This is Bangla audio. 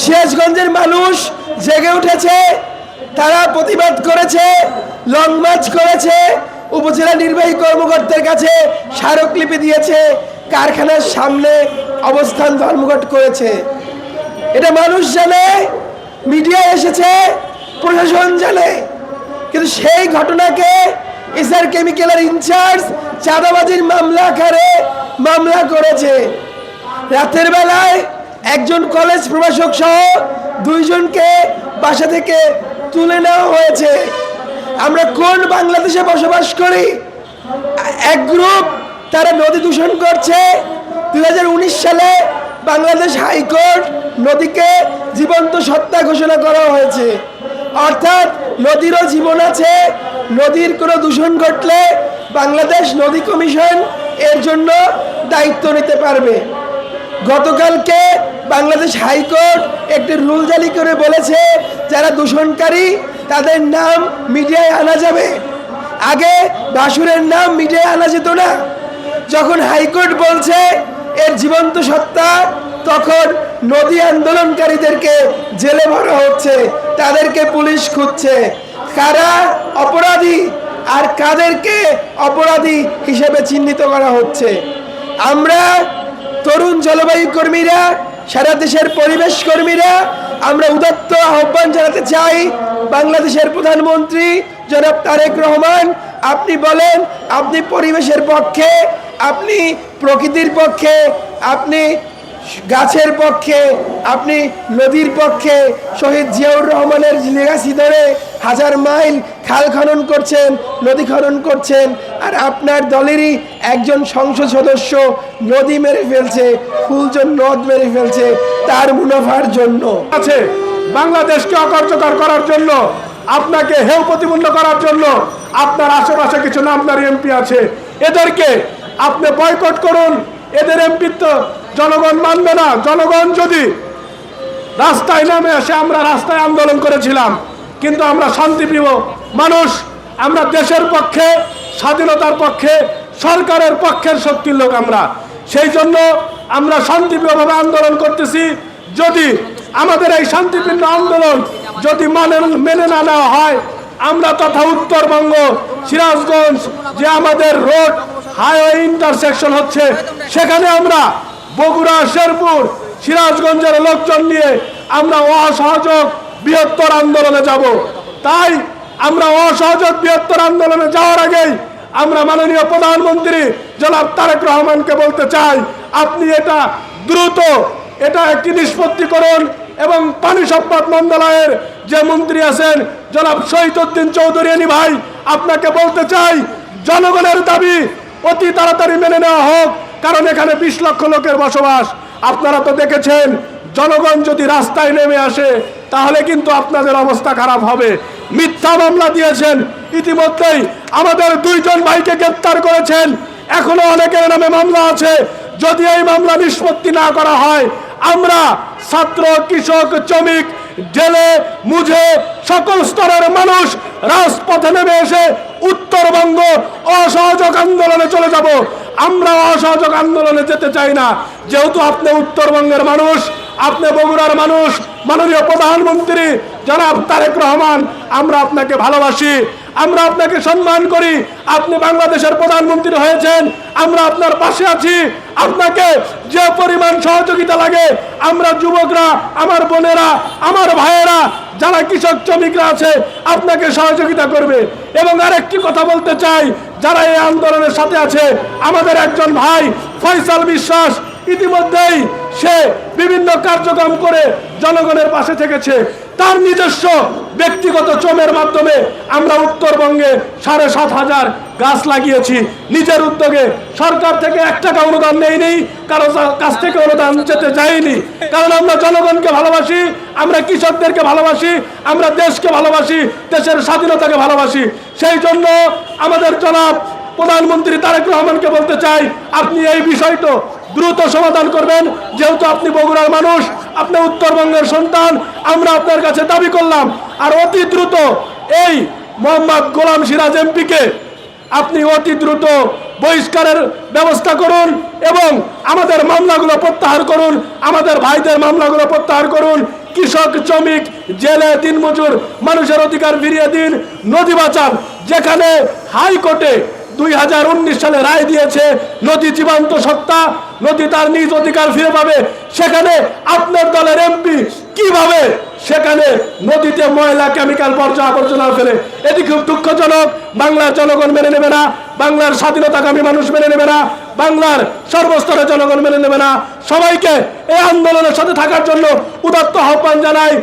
সিরাজগঞ্জের মানুষ জেগে উঠেছে, তারা প্রতিবাদ করেছে, লং মার্চ করেছে, উপজেলা নির্বাহী কর্মকর্তার কাছে স্মারকলিপি দিয়েছে, কারখানার সামনে অবস্থান ধর্মঘট করেছে। এটা মানুষ জানে, মিডিয়া এসেছে, প্রশাসন জানে, কিন্তু সেই ঘটনাকে এসআর কেমিক্যালের ইনচার্জ চাঁদাবাজির মামলা আকারে মামলা করেছে। রাতের বেলায় একজন কলেজ প্রভাষক সহ 2 জনকে বাসা থেকে তুলে নেওয়া হয়েছে। আমরা কোন বাংলাদেশে বসবাস করি? এক গ্রুপ তারা নদী দূষণ করছে। 2019 সালে বাংলাদেশ হাইকোর্ট নদীকে জীবন্ত সত্তা ঘোষণা করা হয়েছে, অর্থাৎ নদীরও জীবন আছে। নদীর কোনো দূষণ ঘটলে বাংলাদেশ নদী কমিশন এর জন্য দায়িত্ব নিতে পারবে। গতকালকে বাংলাদেশ হাইকোর্ট একটি রুল জারি করে বলেছে, যারা দূষণকারী তাদের নাম মিডিয়ায় আনা যাবে। আগে বাসুরের নাম মিডিয়ায় আনা যেত না। যখন হাইকোর্ট বলছে এর জীবন্ত সত্তা, তখন নদী আন্দোলনকারীদেরকে জেলে ভরা হচ্ছে, তাদেরকে পুলিশ খুঁজছে। কারা অপরাধী আর কাদেরকে অপরাধী হিসেবে চিহ্নিত করা হচ্ছে। আমরা তরুণ জলবায়ু কর্মীরা, সারা দেশের পরিবেশ কর্মীরা আমরা উদাত্ত আহ্বান জানাতে চাই, বাংলাদেশের প্রধানমন্ত্রী জনাব তারেক রহমান, আপনি বলেন আপনি পরিবেশের পক্ষে, আপনি প্রকৃতির পক্ষে, আপনি গাছের পক্ষে, আপনি নদীর পক্ষে। শহীদ জিয়াউর রহমানের লেগাসি ধরে 1000 মাইল খাল খনন করছেন, নদী খনন করছেন, আর আপনার দলেরই একজন সংসদ সদস্য নদী মেরে ফেলছে, ফুলজন নদ মেরে ফেলছে তার মুনাফার জন্য। আছে বাংলাদেশকে অকার্যকর করার জন্য, আপনাকে হেয় প্রতিপন্ন করার জন্য আপনার আশেপাশে কিছু নামদারি এমপি আছে, এদেরকে আপনি বয়কট করুন। এদের এমপিত্ব জনগণ মানবে না। জনগণ যদি রাস্তায় নেমে আসে, আমরা রাস্তায় আন্দোলন করেছিলাম, কিন্তু আমরা শান্তিপ্রিয় মানুষ, আমরা দেশের পক্ষে, স্বাধীনতার পক্ষে, সরকারের পক্ষের শক্তির লোক আমরা। সেই জন্য আমরা শান্তিপ্রিয়ভাবে আন্দোলন করতেছি। যদি আমাদের এই শান্তিপূর্ণ আন্দোলন যদি মেনে না নেওয়া হয়, আমরা তথা উত্তরবঙ্গ সিরাজগঞ্জ যে আমাদের রোড হাইওয়ে ইন্টারসেকশন হচ্ছে, সেখানে আমরা বগুড়া, শেরপুর, সিরাজগঞ্জের লোকজন নিয়ে আমরা অসহযোগ বৃহত্তর আন্দোলনে যাব। তাই আমরা অসহযোগ বৃহত্তর আন্দোলনে যাওয়ার আগেই আমরা মাননীয় প্রধানমন্ত্রী জনাব তারেক রহমানকে বলতে চাই, আপনি এটা দ্রুত একটি নিষ্পত্তি করুন। এবং পানি সম্পদ মন্ত্রণালয়ের যে মন্ত্রী আছেন জনাব শহীদউদ্দিন চৌধুরী ভাই, আপনাকে বলতে চাই, জনগণের দাবি অতি তাড়াতাড়ি মেনে নেওয়া হোক, কারণ এখানে 20 লক্ষ লোকের বসবাস। আপনারা তো দেখেছেন, জনগণ যদি রাস্তায় নেমে আসে তাহলে কিন্তু আপনাদের অবস্থা খারাপ হবে। মিথ্যা মামলা দিয়েছেন, ইতিমধ্যেই আমাদের 2 জন ভাইকে গ্রেফতার করেছেন, এখনো অনেকের নামে মামলা আছে। যদি এই মামলা নিষ্পত্তি না করা হয়, আমরা ছাত্র, কৃষক, শ্রমিক, জেলে, মুঝে সকল স্তরের মানুষ রাজপথে নেমে এসে উত্তরবঙ্গ অসহযোগ আন্দোলনে চলে যাব। আমরা অসহযোগ আন্দোলনে যেতে চাই না। যেহেতু আপনি উত্তরবঙ্গের মানুষ, আপনি বগুড়ার মানুষ, মাননীয় প্রধানমন্ত্রী জনাব তারেক রহমান, আমরা আপনাকে ভালোবাসি, আমরা আপনাকে সম্মান করি। আপনি বাংলাদেশের প্রধানমন্ত্রী হয়েছেন, আমরা আপনার পাশে আছি। আপনাকে যে পরিমাণ সহযোগিতা লাগে, আমরা যুবকরা, আমার বোনেরা, আমার ভাইয়েরা, যারা কৃষক শ্রমিকরা আছে, আপনাকে সহযোগিতা করবে। এবং আরেকটি কথা বলতে চাই, যারা এই আন্দোলনের সাথে আছে, আমাদের একজন ভাই ফয়সাল বিশ্বাস, ইতিমধ্যেই সে বিভিন্ন কার্যক্রম করে জনগণের পাশে থেকেছে। তার নিজস্ব ব্যক্তিগত শ্রমের মাধ্যমে আমরা উত্তরবঙ্গে 7,500 গাছ লাগিয়েছি নিজের উদ্যোগে। সরকার থেকে 1 টাকা অনুদান নেইনি, কারো কাছ থেকে অনুদান যেতে যায়নি, কারণ আমরা জনগণকে ভালোবাসি, আমরা কৃষকদেরকে ভালোবাসি, আমরা দেশকে ভালোবাসি, দেশের স্বাধীনতাকে ভালোবাসি। সেই জন্য আমাদের জনাব প্রধানমন্ত্রী তারেক রহমানকে বলতে চাই, আপনি এই বিষয়টা দ্রুত সমাধান করবেন। যেহেতু আপনি বগুড়ার মানুষ, আপনি উত্তরবঙ্গের সন্তান, আমরা আপনার কাছে দাবি করলাম। আর অতি দ্রুত এই মোহাম্মদ গোলাম সিরাজ এমপিকে আপনি অতি দ্রুত বহিষ্কারের ব্যবস্থা করুন এবং আমাদের মামলাগুলো প্রত্যাহার করুন, আমাদের ভাইদের মামলাগুলো প্রত্যাহার করুন। কৃষক শ্রমিক জেলে দিনমজুর মানুষের অধিকার ফিরিয়ে দিন, নদী বাঁচান। যেখানে হাইকোর্টে 2019 সালে রায় দিয়েছে নদী জীবন্ত সত্তা, নদী তার নিজ অধিকার ফিরে পাবে, সেখানে আপনার দলের এমপি কিভাবে সেখানে নদীতে ময়লা কেমিক্যাল বর্জ্য আবর্জনা ফেলে? এটি খুব দুঃখজনক। বাংলার জনগণ মেনে নেবে না, বাংলার স্বাধীনতাকামী মানুষ মেনে নেবে না, বাংলার সর্বস্তরের জনগণ মেনে নেবে না। সবাইকে এই আন্দোলনের সাথে থাকার জন্য উদাত্ত আহ্বান জানাই।